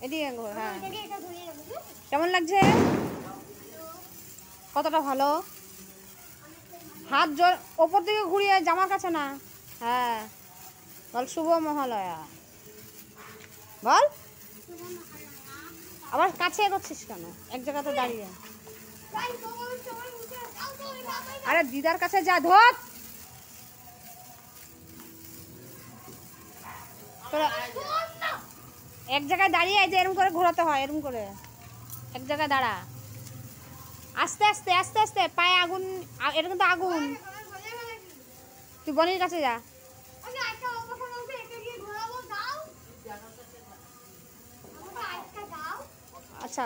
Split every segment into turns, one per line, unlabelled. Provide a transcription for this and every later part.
এদিকে ঘোর। হ্যাঁ, কেমন লাগছে? কতটা ভালো? হাত জোর ওপর দিকে ঘুরিয়ে, জামার কাছে না। হ্যাঁ, বল শুভ মহালয়া বল। আবার কাছে এগোচ্ছিস কেন? এক জায়গাতে দাঁড়িয়ে। আরে দিদার কাছে যা, ধর। এক জায়গায় দাঁড়িয়ে যে এরকম করে ঘোরাতে হয়, এরকম করে এক জায়গায় দাঁড়া। আস্তে আস্তে আস্তে আস্তে, পায়ে আগুন, এটা কিন্তু আগুন। তুই বনির কাছে যা। আচ্ছা,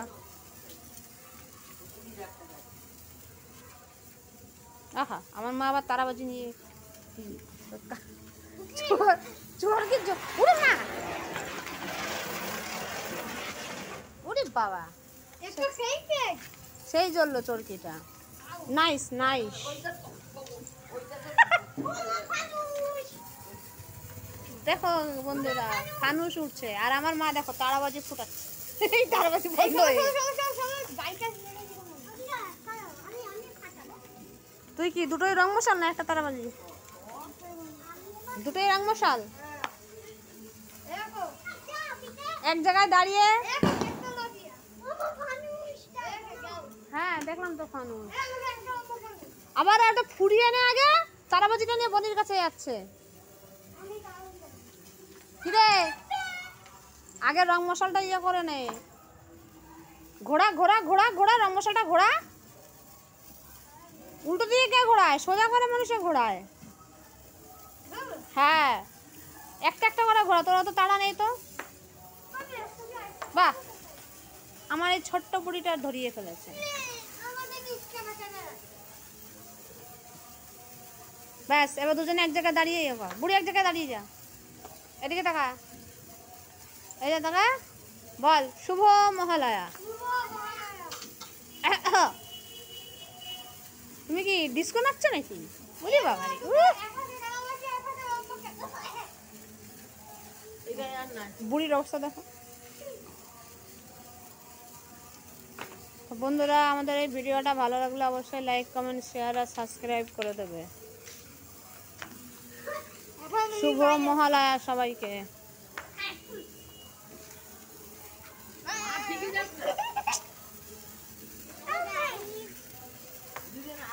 আহা, আমার মা আবার তারাবাজি নিয়ে চোরকে উড়ে না। ওরে বাবা, সেই জ্বললো চরকিটা। Nice nice. দেখো বন্ধুরা, ফানুস উঠছে আর আমার মা দেখো তারাবাজি ফুটাচ্ছে। তারাবাজি বন্ধ হয়ে গেছে। তুই কি দুটোই রং মশাল না একটা তারাবাজি? দুটোই রং মশাল। এক জায়গায় দাঁড়িয়ে। হ্যাঁ দেখলাম তো ফানুস। আবার একটা ফুরিয়ে নে, আগে তারাবাজিটা নিয়ে বনির কাছে যাচ্ছে। কিরে, আগে রং মশালটা ইয়ে করে নে। ঘোড়া ঘোড়া ঘোড়া ঘোড়া, রং মশালটা ঘোড়া। উল্টো দিকে কে ঘোড়ায়? সোজা করে মানুষে ঘোড়ায়। হ্যাঁ, একটা একটা করে ঘোড়া, তোরা তো তাড়া নেই তো। বাহ, আমার এই ছোট্ট বুড়িটা ধরিয়ে ফেলেছে। ব্যাস, এবার দুজনে এক জায়গায় দাঁড়িয়ে যাবো। বুড়ি এক জায়গায় দাঁড়িয়ে যা, এদিকে তাকা, এই যে তাকা, বল শুভ মহালয়া। তুমি কি ডিস্কো নাচছো নাকি? বুঝি বাবা রে, বুড়ির অবস্থা দেখো। বন্ধুরা, আমাদের এই ভিডিওটা ভালো লাগলে অবশ্যই লাইক কমেন্ট শেয়ার আর সাবস্ক্রাইব করে দেবে। শুভ মহালয়া সবাইকে।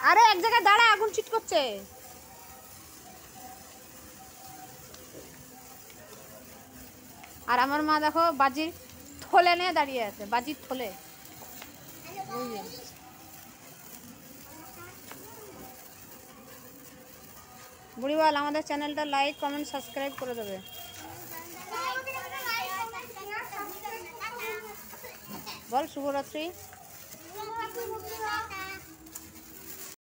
আরে এক জায়গায় দাঁড়া, আগুন চিট করছে। আর আমার মা দেখো বাজির থলে নিয়ে দাঁড়িয়ে আছে, বাজির থলে। বুড়ি বল আমাদের চ্যানেলটা লাইক কমেন্ট সাবস্ক্রাইব করে দেবে। বল শুভরাত্রি।